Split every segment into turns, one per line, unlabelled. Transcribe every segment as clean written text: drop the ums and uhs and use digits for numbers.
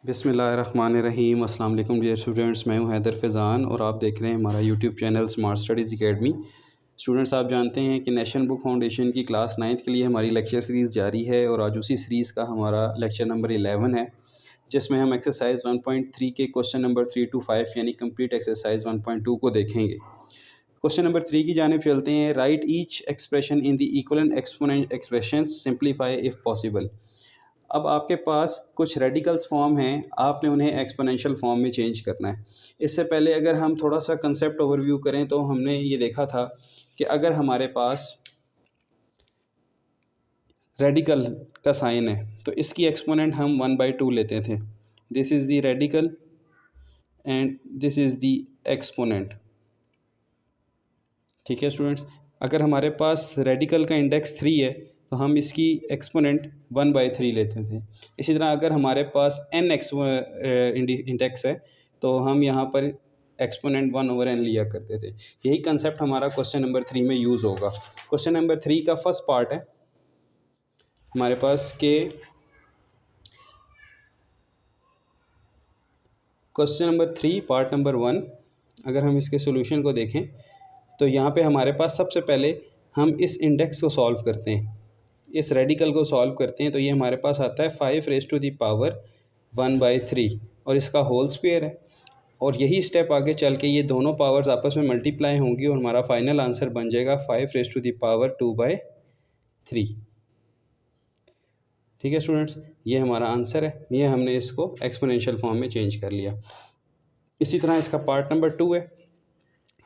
बिस्मिल्लाहिर्रहमानिर्रहीम। अस्सलाम वालेकुम डियर स्टूडेंट्स, मैं हूं हैदर फैज़ान और आप देख रहे हैं हमारा YouTube channel smart studies academy. Students, आप जानते हैं कि नेशनल बुक फाउंडेशन की क्लास 9th के लिए हमारी लेक्चर सीरीज़ जारी है और आज उसी सीरीज़ का हमारा लेक्चर नंबर 11 है, जिसमें हम एक्सरसाइज 1.3 के क्वेश्चन नंबर 3 to 5 यानी कंप्लीट एक्सरसाइज 1.2 को देखेंगे। क्वेश्चन नंबर 3 की जानिब चलते हैं। Right each expression in the equivalent exponent expressions, simplify if possible. अब आपके पास कुछ रेडिकल्स फॉर्म हैं, आपने उन्हें एक्सपोनेंशियल फॉर्म में चेंज करना है। इससे पहले अगर हम थोड़ा सा कंसेप्ट ओवरव्यू करें तो हमने ये देखा था कि अगर हमारे पास रेडिकल का साइन है तो इसकी एक्सपोनेंट हम 1/2 लेते थे। This is the radical and this is the exponent. ठीक है स्टूडेंट्स, अगर हमारे पास रेडिकल का इंडेक्स 3 है तो हम इसकी एक्सपोनेंट 1/3 लेते थे। इसी तरह अगर हमारे पास n इंडेक्स है तो हम यहाँ पर एक्सपोनेंट 1/n लिया करते थे। यही कंसेप्ट हमारा क्वेश्चन नंबर 3 में यूज़ होगा। क्वेश्चन नंबर 3 का फर्स्ट पार्ट है हमारे पास के क्वेश्चन नंबर 3 पार्ट नंबर 1। अगर हम इसके सोल्यूशन को देखें तो यहाँ पे हमारे पास सबसे पहले हम इस इंडेक्स को सॉल्व करते हैं, इस रेडिकल को सॉल्व करते हैं। तो ये हमारे पास आता है 5⁻1/3 और इसका होल स्क्वायर है। और यही स्टेप आगे चल के ये दोनों पावर्स आपस में मल्टीप्लाई होंगी और हमारा फाइनल आंसर बन जाएगा 5⁻2/3। ठीक है स्टूडेंट्स, ये हमारा आंसर है। ये हमने इसको एक्सपोनेंशियल फॉर्म में चेंज कर लिया। इसी तरह इसका पार्ट नंबर 2 है।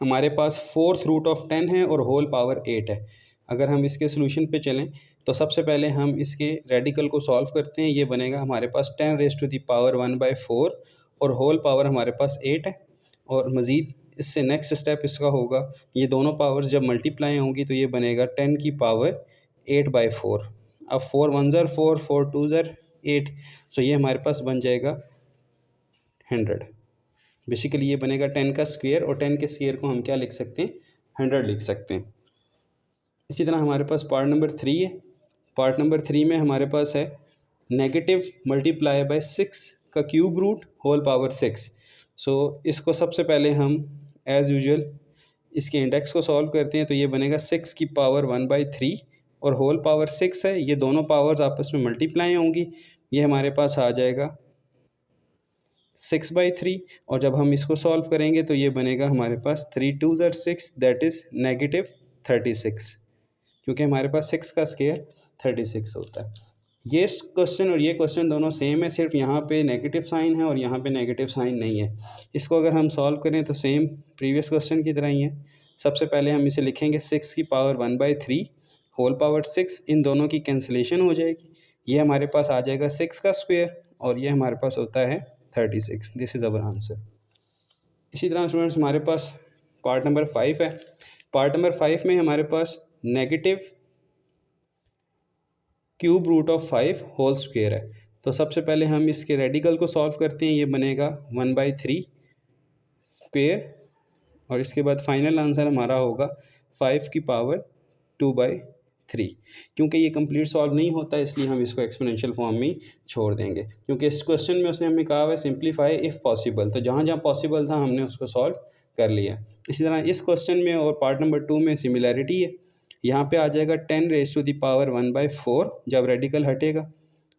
हमारे पास 4/10 है और होल पावर 8 है। अगर हम इसके सोल्यूशन पे चलें तो सबसे पहले हम इसके रेडिकल को सॉल्व करते हैं। ये बनेगा हमारे पास 10⁻1/4 और होल पावर हमारे पास 8 है। और मज़ीद इससे नेक्स्ट स्टेप इसका होगा, ये दोनों पावर्स जब मल्टीप्लाई होंगी तो ये बनेगा 10⁻8/4। अब 4 1 ज़र 4, 4 2 ज़र 8, सो ये हमारे पास बन जाएगा 100। बेसिकली ये बनेगा 10 का स्क्वायर और 10 के स्क्वायर को हम क्या लिख सकते हैं, 100 लिख सकते हैं। इसी तरह हमारे पास पार्ट नंबर 3 है। पार्ट नंबर 3 में हमारे पास है नेगेटिव मल्टीप्लाई बाय 6 का क्यूब रूट होल पावर 6। सो इसको सबसे पहले हम एज़ यूजुअल इसके इंडेक्स को सॉल्व करते हैं। तो ये बनेगा 6 की पावर 1/3 और होल पावर 6 है। ये दोनों पावर्स आपस में मल्टीप्लाई होंगी, ये हमारे पास आ जाएगा 6/3। और जब हम इसको सॉल्व करेंगे तो ये बनेगा हमारे पास 3 2 ज़र 6, दैट इज़ -36, क्योंकि हमारे पास 6 का स्क्वायर 36 होता है। ये क्वेश्चन और ये क्वेश्चन दोनों सेम है, सिर्फ यहाँ पे नेगेटिव साइन है और यहाँ पे नेगेटिव साइन नहीं है। इसको अगर हम सॉल्व करें तो सेम प्रीवियस क्वेश्चन की तरह ही है। सबसे पहले हम इसे लिखेंगे 6 की पावर 1/3 होल पावर 6, इन दोनों की कैंसिलेशन हो जाएगी। ये हमारे पास आ जाएगा 6 का स्क्वायर और ये हमारे पास होता है 36। This is our answer. इसी तरह स्टूडेंट्स हमारे पास पार्ट नंबर 5 है। पार्ट नंबर 5 में हमारे पास negative cube root of 5 whole square है। तो सबसे पहले हम इसके रेडिकल को सॉल्व करते हैं। ये बनेगा 1/3 स्क्वायर और इसके बाद फाइनल आंसर हमारा होगा 5 की पावर 2/3। क्योंकि ये कंप्लीट सॉल्व नहीं होता इसलिए हम इसको एक्सपोनेंशियल फॉर्म में छोड़ देंगे, क्योंकि इस क्वेश्चन में उसने हमें कहा है सिंप्लीफाई इफ़ पॉसिबल। तो जहाँ जहाँ पॉसिबल था हमने उसको सॉल्व कर लिया। इसी तरह इस क्वेश्चन में और पार्ट नंबर 2 में सिमिलैरिटी है। यहाँ पे आ जाएगा 10⁻1/4 जब रेडिकल हटेगा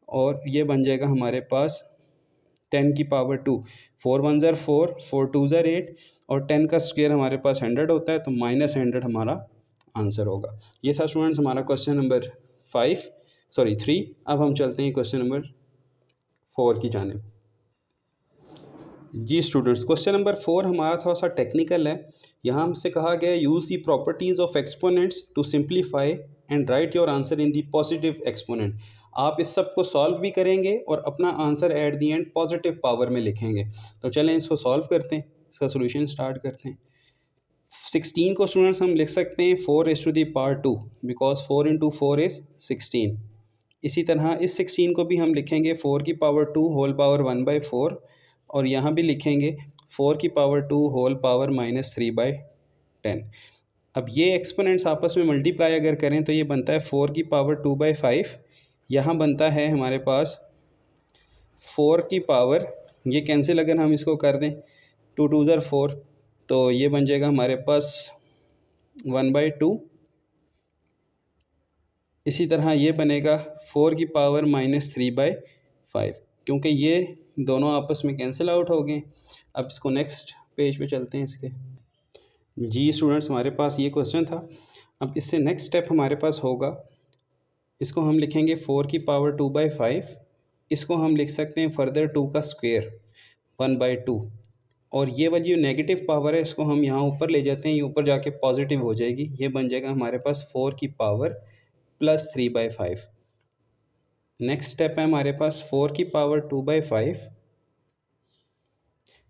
और ये बन जाएगा हमारे पास 10 की पावर 2। 4 1 ज़र 4, 4 2 ज़र 8 और 10 का स्क्वायर हमारे पास 100 होता है, तो -100 हमारा आंसर होगा। ये था स्टूडेंट्स हमारा क्वेश्चन नंबर 3। अब हम चलते हैं क्वेश्चन नंबर 4 की जानिब। जी स्टूडेंट्स, क्वेश्चन नंबर 4 हमारा थोड़ा सा टेक्निकल है। यहाँ हमसे कहा गया है use the properties of exponents to simplify and write your answer in the positive exponent. आप इस सब को सॉल्व भी करेंगे और अपना answer at the end positive power में लिखेंगे। तो चलें इसको सॉल्व करते हैं, इसका सोल्यूशन स्टार्ट करते हैं। 16 को स्टूडेंट्स हम लिख सकते हैं 4⁻2 बिकॉज 4 × 4 इज़ 16। इसी तरह इस 16 को भी हम लिखेंगे 4 की पावर 2 होल पावर 1/4 और यहाँ भी लिखेंगे 4 की पावर 2 होल पावर -3/10। अब ये एक्सपोनेंट्स आपस में मल्टीप्लाई अगर करें तो ये बनता है 4 की पावर 2/5। यहाँ बनता है हमारे पास 4 की पावर, ये कैंसिल अगर हम इसको कर दें, 2 2 ज़र 4, तो ये बन जाएगा हमारे पास 1/2। इसी तरह ये बनेगा 4 की पावर -3/5, क्योंकि ये दोनों आपस में कैंसिल आउट हो गए। अब इसको नेक्स्ट पेज पे चलते हैं इसके। जी स्टूडेंट्स, हमारे पास ये क्वेश्चन था। अब इससे नेक्स्ट स्टेप हमारे पास होगा, इसको हम लिखेंगे 4 की पावर 2/5, इसको हम लिख सकते हैं फर्दर 2 का स्क्वायर 1/2, और ये वाली जो नेगेटिव पावर है इसको हम यहाँ ऊपर ले जाते हैं, ये ऊपर जाके पॉजिटिव हो जाएगी, ये बन जाएगा हमारे पास 4 की पावर +3/5। नेक्स्ट स्टेप है हमारे पास 4 की पावर 2/5,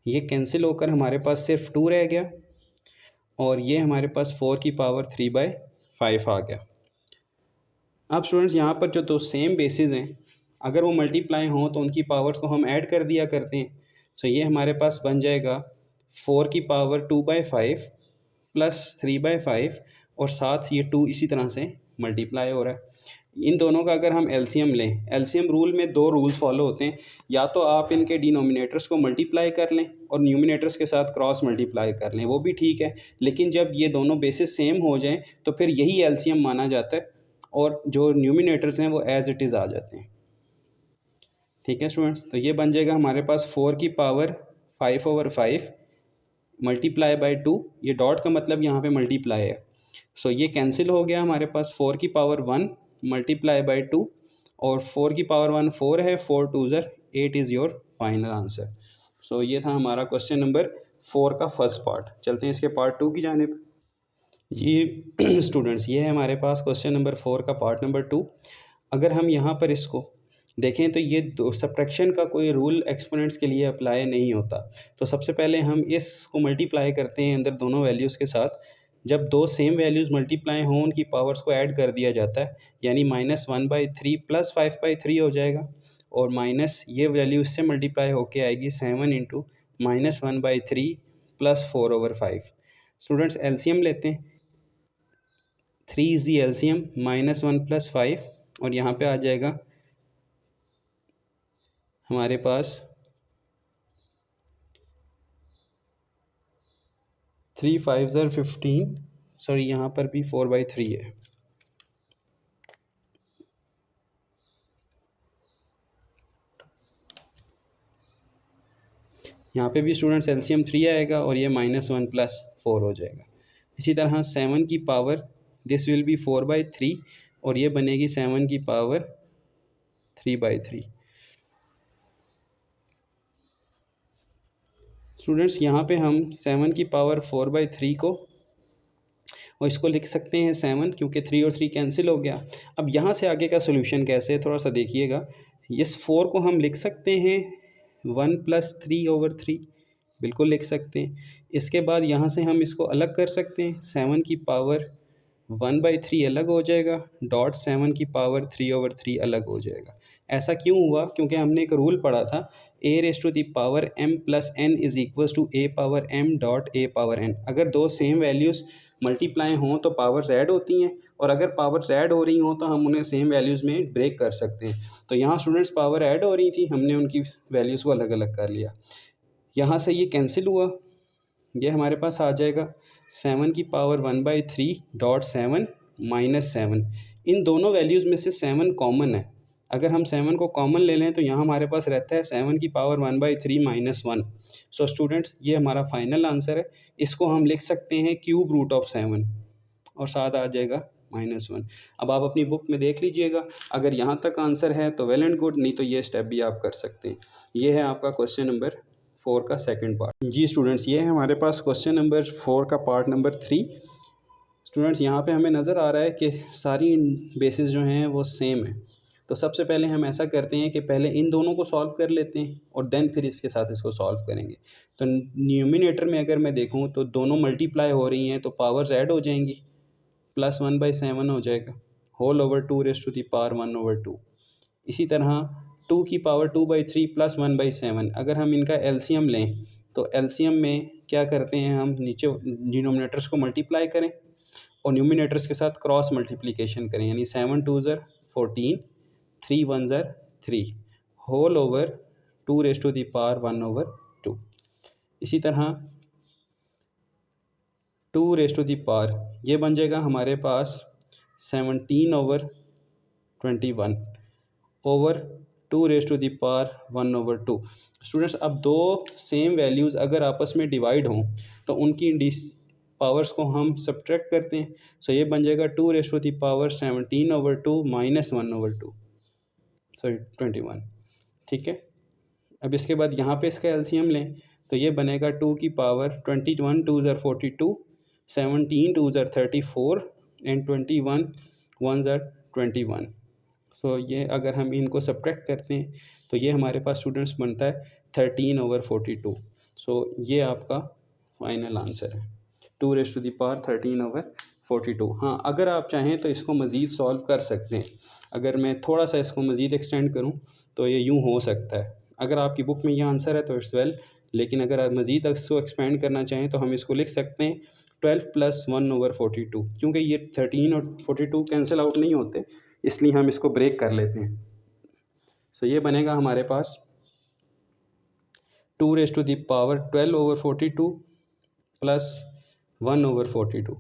ये कैंसिल होकर हमारे पास सिर्फ 2 रह गया, और ये हमारे पास 4 की पावर 3/5 आ गया। अब स्टूडेंट्स यहाँ पर जो दो सेम बेसिस हैं, अगर वो मल्टीप्लाई हों तो उनकी पावर्स को हम ऐड कर दिया करते हैं। सो ये हमारे पास बन जाएगा 4 की पावर 2/5 +3/5, और साथ ये 2 इसी तरह से मल्टीप्लाई हो रहा है। इन दोनों का अगर हम एलसीएम लें, एलसीएम रूल में 2 रूल्स फॉलो होते हैं, या तो आप इनके डिनोमिनेटर्स को मल्टीप्लाई कर लें और न्यूमिनेटर्स के साथ क्रॉस मल्टीप्लाई कर लें, वो भी ठीक है, लेकिन जब ये दोनों बेसिस सेम हो जाएं तो फिर यही एलसीएम माना जाता है, और जो न्यूमिनेटर्स हैं वो एज इट इज़ आ जाते हैं। ठीक है स्टूडेंट्स, तो ये बन जाएगा हमारे पास 4 की पावर 5/5 मल्टीप्लाई बाई 2, ये डॉट का मतलब यहाँ पे मल्टीप्लाई है, सो ये कैंसिल हो गया हमारे पास 4 की पावर 1 मल्टीप्लाई बाई 2, और 4 की पावर 1 4 है, 4 2 ज़र 8 इज़ योर फाइनल आंसर। सो ये था हमारा क्वेश्चन नंबर 4 का फर्स्ट पार्ट। चलते हैं इसके पार्ट 2 की जानिब। जी स्टूडेंट्स, ये है हमारे पास क्वेश्चन नंबर 4 का पार्ट नंबर 2। अगर हम यहाँ पर इसको देखें तो ये दो सब्ट्रैक्शन का कोई रूल एक्सपोनेंट्स के लिए अप्लाई नहीं होता। तो सबसे पहले हम इसको मल्टीप्लाई करते हैं अंदर दोनों वैल्यूज़ के साथ। जब दो सेम वैल्यूज़ मल्टीप्लाई हों उनकी पावर्स को ऐड कर दिया जाता है, यानी -1/3 + 5/3 हो जाएगा, और माइनस ये वैल्यू इससे मल्टीप्लाई होके आएगी 7 × -1/3 + 4/5। स्टूडेंट्स एलसीएम लेते हैं, 3 इज़ दी एलसीएम, -1 + 5, और यहाँ पे आ जाएगा हमारे पास 3 5 ज़र 15, सॉरी यहाँ पर भी 4/3 है। यहाँ पे भी स्टूडेंट्स एलसीएम 3 आएगा, और ये -1 + 4 हो जाएगा। इसी तरह 7 की पावर, दिस विल बी 4/3, और ये बनेगी 7 की पावर 3/3। स्टूडेंट्स यहाँ पे हम 7 की पावर 4/3 को, और इसको लिख सकते हैं 7, क्योंकि 3 और 3 कैंसिल हो गया। अब यहाँ से आगे का सोल्यूशन कैसे है थोड़ा सा देखिएगा। इस 4 को हम लिख सकते हैं 1 + 3/3, बिल्कुल लिख सकते हैं। इसके बाद यहाँ से हम इसको अलग कर सकते हैं, 7 की पावर 1/3 अलग हो जाएगा, डॉट 7 की पावर 3/3 अलग हो जाएगा। ऐसा क्यों हुआ? क्योंकि हमने एक रूल पढ़ा था, a⁻m + n = a⁻m.a⁻n। अगर दो सेम वैल्यूज़ मल्टीप्लाई हों तो पावर्स ऐड होती हैं, और अगर पावर्स ऐड हो रही हों तो हम उन्हें सेम वैल्यूज़ में ब्रेक कर सकते हैं। तो यहाँ स्टूडेंट्स पावर ऐड हो रही थी, हमने उनकी वैल्यूज़ को अलग अलग कर लिया। यहाँ से ये कैंसिल हुआ, ये हमारे पास आ जाएगा 7 की पावर 1/3 डॉट 7 -7। इन दोनों वैल्यूज़ में से 7 कॉमन है, अगर हम 7 को कॉमन ले लें तो यहाँ हमारे पास रहता है 7 की पावर 1/3 -1। सो स्टूडेंट्स ये हमारा फाइनल आंसर है। इसको हम लिख सकते हैं क्यूब रूट ऑफ 7, और साथ आ जाएगा -1। अब आप अपनी बुक में देख लीजिएगा, अगर यहाँ तक आंसर है तो वेल एंड गुड, नहीं तो ये स्टेप भी आप कर सकते हैं। ये है आपका क्वेश्चन नंबर 4 का सेकंड पार्ट। जी स्टूडेंट्स, ये है हमारे पास क्वेश्चन नंबर 4 का पार्ट नंबर 3। स्टूडेंट्स यहाँ पे हमें नज़र आ रहा है कि सारी बेसिस जो हैं वो सेम है। तो सबसे पहले हम ऐसा करते हैं कि पहले इन दोनों को सॉल्व कर लेते हैं, और देन फिर इसके साथ इसको सॉल्व करेंगे। तो न्यूमिनेटर में अगर मैं देखूँ तो दोनों मल्टीप्लाई हो रही हैं, तो पावर्स ऐड हो जाएंगी, +1/7 हो जाएगा, होल ओवर 2⁻1 / 2। इसी तरह 2 की पावर 2/3 + 1/7। अगर हम इनका एलसीएम लें तो एलसीएम में क्या करते हैं, हम नीचे डिनोमिनेटर्स को मल्टीप्लाई करें और न्यूमिनेटर्स के साथ क्रॉस मल्टीप्लिकेशन करें, यानी 7 2 ज़र 14, 3 1 ज़र 3, होल ओवर 2^1/2। इसी तरह 2^, ये बन जाएगा हमारे पास 17/21 ओवर 2^1/2। स्टूडेंट्स, अब दो सेम वैल्यूज़ अगर आपस में डिवाइड हों तो उनकी पावर्स को हम सब्ट्रैक्ट करते हैं। सो ये बन जाएगा 2^17/2 -1/2, सॉरी 21। ठीक है, अब इसके बाद यहाँ पे इसका एलसीएम लें तो ये बनेगा 2^21 2 42, 17 2 34 एंड 21 1 21। सो ये अगर हम इनको सब्ट्रैक्ट करते हैं तो ये हमारे पास स्टूडेंट्स बनता है 13/42। सो ये आपका फाइनल आंसर है 2^13/42। हाँ, अगर आप चाहें तो इसको मज़ीद सॉल्व कर सकते हैं। अगर मैं थोड़ा सा इसको मज़ीद एक्सटेंड करूँ तो ये यूँ हो सकता है। अगर आपकी बुक में ये आंसर है तो इट्स वेल, लेकिन अगर आप मज़ीद इसको एक्सपेंड करना चाहें तो हम इसको लिख सकते हैं 12 + 1/42, क्योंकि ये 13 और 42 कैंसिल आउट नहीं होते, इसलिए हम इसको ब्रेक कर लेते हैं। सो ये बनेगा हमारे पास 2^12/42 + 1/42।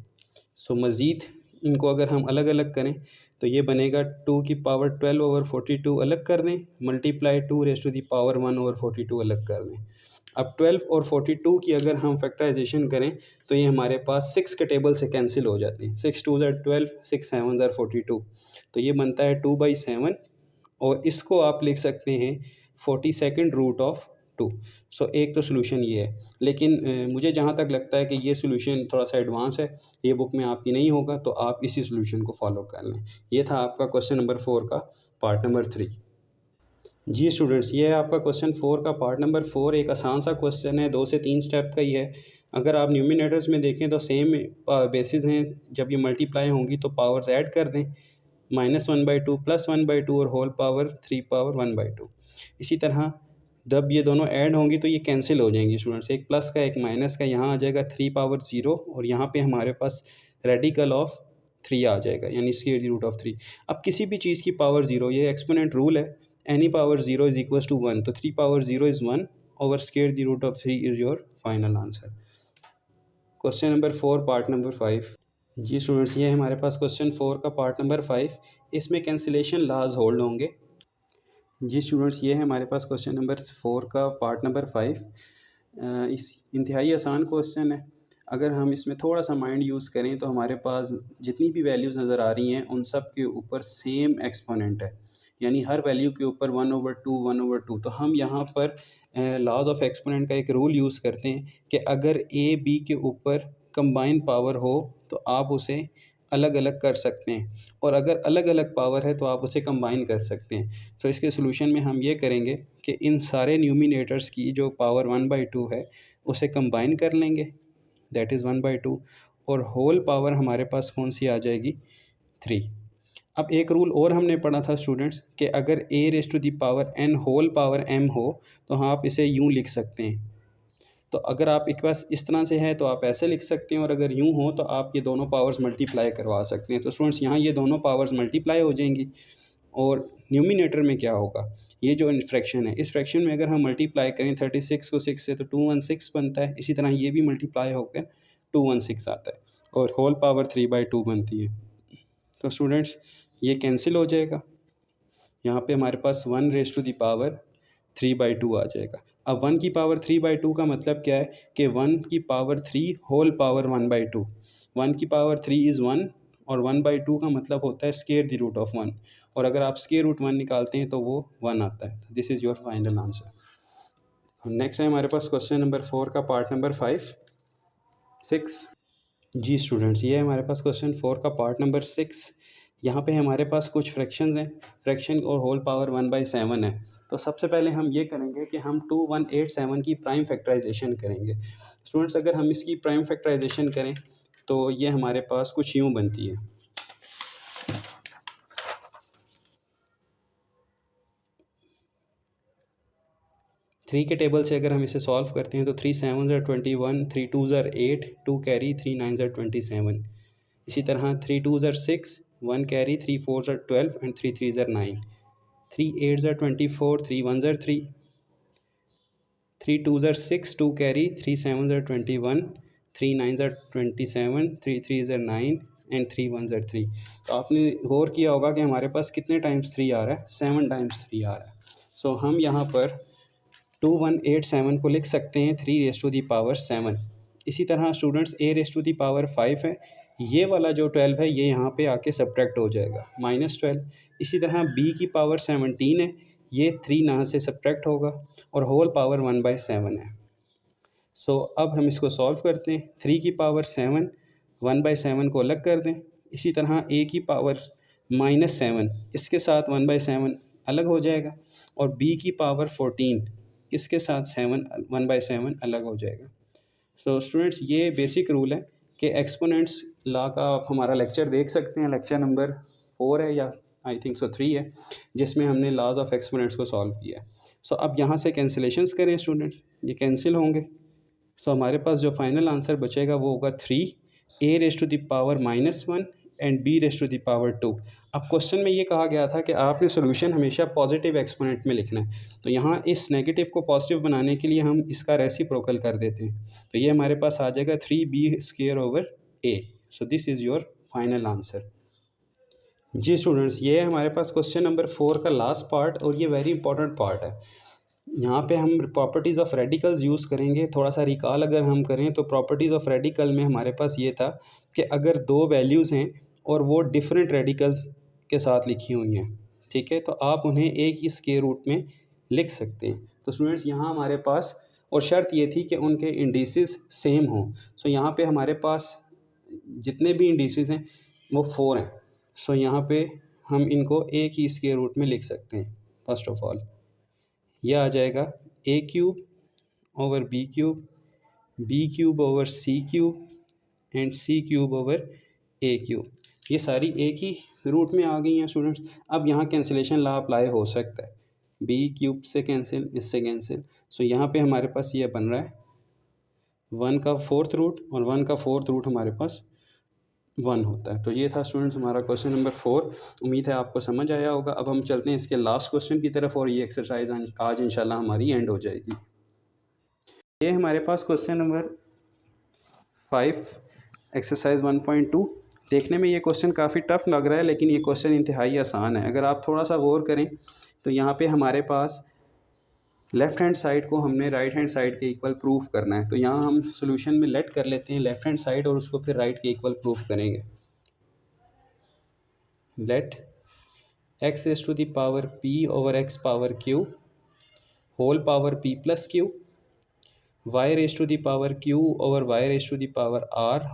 सो मज़ीद इनको अगर हम अलग अलग करें तो ये बनेगा 2^12/42 अलग कर दें, मल्टीप्लाई 2^1/42 अलग कर दें। अब 12 और 42 की अगर हम फैक्टराइजेशन करें तो ये हमारे पास 6 के टेबल से कैंसिल हो जाती हैं। 6 2 12, 6 7 42, तो ये बनता है 2/7 और इसको आप लिख सकते हैं 42√2। सो एक तो सोल्यूशन ये है, लेकिन मुझे जहाँ तक लगता है कि ये सोल्यूशन थोड़ा सा एडवांस है, ये बुक में आपकी नहीं होगा, तो आप इसी सोल्यूशन को फॉलो कर लें। ये था आपका क्वेश्चन नंबर 4 का पार्ट नंबर 3। जी स्टूडेंट्स, ये है आपका क्वेश्चन 4 का पार्ट नंबर 4। एक आसान सा क्वेश्चन है, 2 से 3 स्टेप का ही है। अगर आप न्यूमिनेटर्स में देखें तो सेम बेसिस हैं, जब ये मल्टीप्लाई होंगी तो पावर्स ऐड कर दें, -1/2 +1/2 और होल पावर 3/1/2। इसी तरह जब ये दोनों ऐड होंगी तो ये कैंसिल हो जाएंगी स्टूडेंट्स, एक प्लस का एक माइनस का, यहाँ आ जाएगा 3/0 और यहाँ पे हमारे पास रेडिकल ऑफ 3 आ जाएगा, यानी स्क्वायर रूट ऑफ 3। अब किसी भी चीज़ की पावर 0, ये एक्सपोनेंट रूल है, any power 0 is equal to 1, तो 3/0 is 1 over square root of 3 is your final answer. Question number 4 part number 5। जी स्टूडेंट्स, ये हमारे पास क्वेश्चन 4 का पार्ट नंबर 5। इसमें कैंसिलेशन लाज होल्ड होंगे। जी स्टूडेंट्स, ये है हमारे पास क्वेश्चन नंबर 4 का पार्ट नंबर 5। इस इंतहाई आसान क्वेश्चन है। अगर हम इसमें थोड़ा सा माइंड यूज़ करें तो हमारे पास जितनी भी वैल्यूज़ नज़र आ रही हैं उन सब के ऊपर सेम एक्सपोनेंट है, यानी हर वैल्यू के ऊपर 1/2 1/2। तो हम यहाँ पर लॉज ऑफ एक्सपोनेंट का एक रूल यूज़ करते हैं कि अगर ए बी के ऊपर कंबाइन पावर हो तो आप उसे अलग अलग कर सकते हैं, और अगर अलग अलग पावर है तो आप उसे कंबाइन कर सकते हैं। तो इसके सोल्यूशन में हम ये करेंगे कि इन सारे न्यूमिनेटर्स की जो पावर 1/2 है उसे कंबाइन कर लेंगे, दैट इज़ 1/2, और होल पावर हमारे पास कौन सी आ जाएगी, 3। अब एक रूल और हमने पढ़ा था स्टूडेंट्स कि अगर a⁴n होल पावर m हो तो हाँ आप इसे यूँ लिख सकते हैं। तो अगर आप एक पास इस तरह से है तो आप ऐसे लिख सकते हैं, और अगर यूँ हो तो आप ये दोनों पावर्स मल्टीप्लाई करवा सकते हैं। तो स्टूडेंट्स, यहाँ ये दोनों पावर्स मल्टीप्लाई हो जाएंगी, और न्यूमिनेटर में क्या होगा, ये जो फ्रैक्शन है, इस फ्रैक्शन में अगर हम मल्टीप्लाई करें 36 को 6 से तो 216 बनता है। इसी तरह ये भी मल्टीप्लाई होकर 216 आता है, और होल पावर 3/2 बनती है। तो स्टूडेंट्स, ये कैंसिल हो जाएगा, यहाँ पे हमारे पास 1^3/2 आ जाएगा। अब 1 की पावर 3/2 का मतलब क्या है कि 1 की पावर 3 होल पावर 1/2। 1 की पावर 3 इज़ 1, और 1/2 का मतलब होता है स्क्वायर रूट ऑफ 1, और अगर आप स्क्वायर रूट 1 निकालते हैं तो वो 1 आता है। This is your final answer. Next है हमारे पास क्वेश्चन नंबर 4 का पार्ट नंबर 6। जी स्टूडेंट्स, ये है हमारे पास क्वेश्चन 4 का पार्ट नंबर 6। यहाँ पे हमारे पास कुछ फ्रैक्शंस हैं, फ्रैक्शन और होल पावर 1/7 है। तो सबसे पहले हम ये करेंगे कि हम 2187 की प्राइम फैक्टराइजेशन करेंगे। स्टूडेंट्स, अगर हम इसकी प्राइम फैक्टराइजेशन करें तो ये हमारे पास कुछ यूँ बनती है। 3 के टेबल से अगर हम इसे सॉल्व करते हैं तो 3 7 21, 3 2 8, 2 कैरी, 3 9 27। इसी तरह 3 2 6, 1 carry, 3 4 12 and 3 3 9। 3 8 24, 3 1 3, 3 2s are 6, 2 carry, 3 7s are 21, 3 9s are 27, 3 3s are 9 and 3 1s are 3। तो आपने गौर किया होगा कि हमारे पास कितने टाइम्स 3 आ रहा है, 7 टाइम्स 3 आ रहा है। सो हम यहाँ पर 2187 को लिख सकते हैं 3⁻7। इसी तरह स्टूडेंट्स a⁻5 है, ये वाला जो 12 है ये यहाँ पे आके सब्ट्रैक्ट हो जाएगा -12। इसी तरह b⁻17 है, ये 3 यहाँ से सब्ट्रैक्ट होगा और होल पावर 1/7 है। सो अब हम इसको सॉल्व करते हैं। 3⁻7 1/7 को अलग कर दें। इसी तरह a⁻7 इसके साथ 1/7 अलग हो जाएगा और b⁻14 इसके साथ 1/7 अलग हो जाएगा। सो स्टूडेंट्स ये बेसिक रूल है कि एक्सपोनेंट्स लॉ का आप हमारा लेक्चर देख सकते हैं, लेक्चर नंबर 4 है या आई थिंक सो 3 है, जिसमें हमने लॉज ऑफ एक्सपोनेंट्स को सॉल्व किया है। सो अब यहाँ से कैंसिलेशंस करें स्टूडेंट्स, ये कैंसिल होंगे। सो हमारे पास जो फाइनल आंसर बचेगा वो होगा 3 a⁻1 एंड b⁻2। अब क्वेश्चन में ये कहा गया था कि आपने सोल्यूशन हमेशा पॉजिटिव एक्सपोनेंट में लिखना है, तो यहाँ इस नेगेटिव को पॉजिटिव बनाने के लिए हम इसका रेसिप्रोकल कर देते हैं। तो ये हमारे पास आ जाएगा 3b²/a। So this is your final answer. जी स्टूडेंट्स, ये है हमारे पास क्वेश्चन नंबर 4 का लास्ट पार्ट और ये वेरी इंपॉर्टेंट पार्ट है। यहाँ पे हम प्रॉपर्टीज़ ऑफ रेडिकल्स यूज़ करेंगे। थोड़ा सा रिकॉल अगर हम करें तो प्रॉपर्टीज़ ऑफ रेडिकल में हमारे पास ये था कि अगर दो वैल्यूज़ हैं और वो डिफरेंट रेडिकल्स के साथ लिखी हुई हैं, ठीक है, तो आप उन्हें एक ही स्क्वायर रूट में लिख सकते हैं। तो स्टूडेंट्स यहाँ हमारे पास और शर्त ये थी कि उनके इंडिसेस सेम हों। सो यहाँ पे हमारे पास जितने भी इंडिसेस हैं वो 4 हैं। सो यहाँ पे हम इनको एक ही स्क्वायर रूट में लिख सकते हैं। फर्स्ट ऑफ ऑल यह आ जाएगा a³ b³ b³ and c³ ये सारी एक ही रूट में आ गई हैं स्टूडेंट्स। अब यहाँ कैंसिलेशन लॉ अप्लाई हो सकता है, b³ से कैंसिल, इससे कैंसिल। सो यहाँ पे हमारे पास ये बन रहा है 1 का 4th रूट और 1 का 4th रूट हमारे पास 1 होता है। तो ये था स्टूडेंट्स हमारा क्वेश्चन नंबर 4। उम्मीद है आपको समझ आया होगा। अब हम चलते हैं इसके लास्ट क्वेश्चन की तरफ और ये एक्सरसाइज आज इंशाल्लाह हमारी एंड हो जाएगी। ये हमारे पास क्वेश्चन नंबर 5 एक्सरसाइज 1.2। देखने में ये क्वेश्चन काफ़ी टफ लग रहा है लेकिन ये क्वेश्चन इंतहाई आसान है। अगर आप थोड़ा सा गौर करें तो यहाँ पे हमारे पास लेफ़्ट हैंड साइड को हमने राइट हैंड साइड के इक्वल प्रूफ करना है। तो यहाँ हम सोल्यूशन में लेट कर लेते हैं लेफ़्ट हैंड साइड और उसको फिर राइट के इक्वल प्रूफ करेंगे। Let x⁻p/x⁻q whole power p+q, y⁻q/y⁻r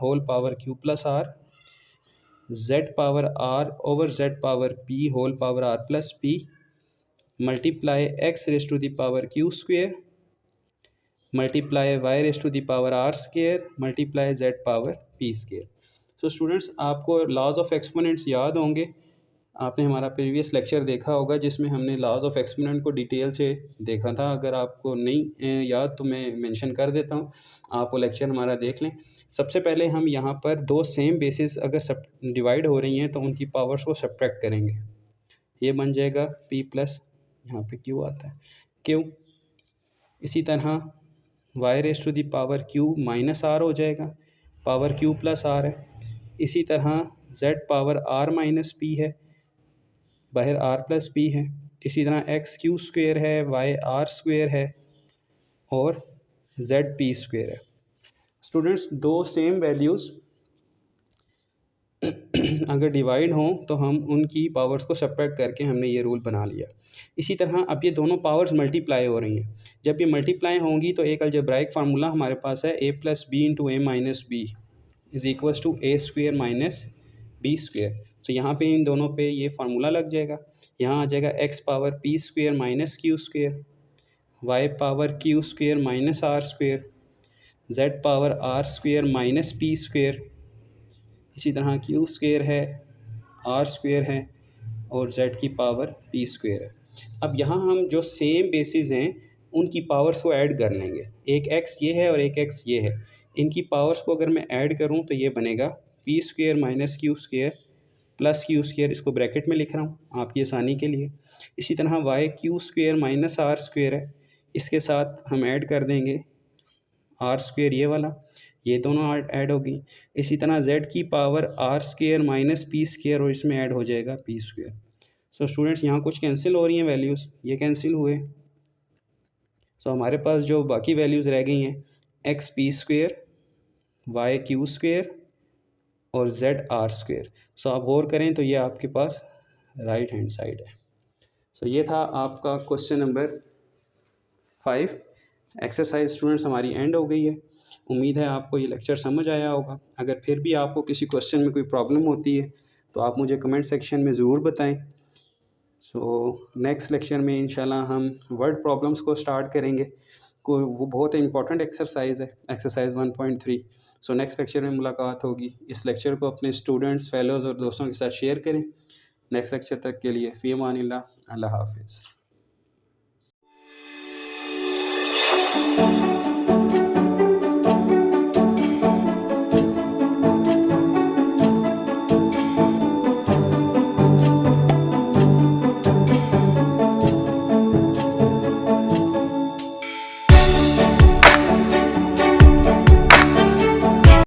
whole power q+r, z⁻r/z⁻p whole power r+p multiply x⁻q² multiply y⁻r² multiply z⁻p²। So students आपको लॉज ऑफ एक्सपोनेंट्स याद होंगे। आपने हमारा प्रीवियस लेक्चर देखा होगा जिसमें हमने लॉज ऑफ एक्सपोनेंट को डिटेल से देखा था। अगर आपको नहीं याद तो मैं मेंशन कर देता हूँ, आप वो लेक्चर हमारा देख लें। सबसे पहले हम यहाँ पर दो सेम बेसिस अगर सब डिवाइड हो रही हैं तो उनकी पावर्स को सब्ट्रैक्ट करेंगे। ये बन जाएगा p प्लस, यहाँ पे q आता है q। इसी तरह y⁻q माइनस r हो जाएगा, पावर q+r है। इसी तरह z⁻r-p है, बाहर r+p है। इसी तरह x⁻² है, y⁻r² है और z⁻p² है। स्टूडेंट्स दो सेम वैल्यूज़ अगर डिवाइड हों तो हम उनकी पावर्स को सब्ट्रैक्ट करके हमने ये रूल बना लिया। इसी तरह अब ये दोनों पावर्स मल्टीप्लाई हो रही हैं। जब ये मल्टीप्लाई होंगी तो एक अलजेब्राइक फार्मूला हमारे पास है a + b × a - b = a² - b²। तो यहाँ पे इन दोनों पे ये फार्मूला लग जाएगा। यहाँ आ जाएगा x⁻p² - q², y⁻q² - r², z⁻r² - p²। इसी तरह q² है, r² है और z⁻p² है। अब यहाँ हम जो सेम बेसिस हैं उनकी पावर्स को ऐड कर लेंगे। एक x ये है और एक x ये है। इनकी पावर्स को अगर मैं ऐड करूँ तो ये बनेगा p² - q² प्लस q², इसको ब्रैकेट में लिख रहा हूँ आपकी आसानी के लिए। इसी तरह y⁻q² - r² है, इसके साथ हम ऐड कर देंगे आर स्क्वेयर, ये वाला, ये दोनों ऐड होगी। इसी तरह z की power r square minus p square, और इसमें ऐड हो जाएगा पी स्क्वेयर। सो स्टूडेंट्स यहाँ कुछ कैंसिल हो रही हैं वैल्यूज़, ये कैंसिल हुए। सो हमारे पास जो बाकी वैल्यूज़ रह गई हैं x p square, y q square और z आर स्क्वेयर। सो आप गौर करें तो ये आपके पास राइट हैंड साइड है। सो ये था आपका क्वेश्चन नंबर 5। एक्सरसाइज स्टूडेंट्स हमारी एंड हो गई है। उम्मीद है आपको ये लेक्चर समझ आया होगा। अगर फिर भी आपको किसी क्वेश्चन में कोई प्रॉब्लम होती है तो आप मुझे कमेंट सेक्शन में ज़रूर बताएं। सो नेक्स्ट लेक्चर में इंशाल्लाह हम वर्ड प्रॉब्लम्स को स्टार्ट करेंगे। वो बहुत इंपॉर्टेंट एक्सरसाइज है, एक्सरसाइज 1.3। सो नेक्स्ट लेक्चर में मुलाकात होगी। इस लेक्चर को अपने स्टूडेंट्स, फेलोज़ और दोस्तों के साथ शेयर करें। नेक्स्ट लेक्चर तक के लिए फ़ी अमानिल्लाह, अल्लाह हाफ़िज़।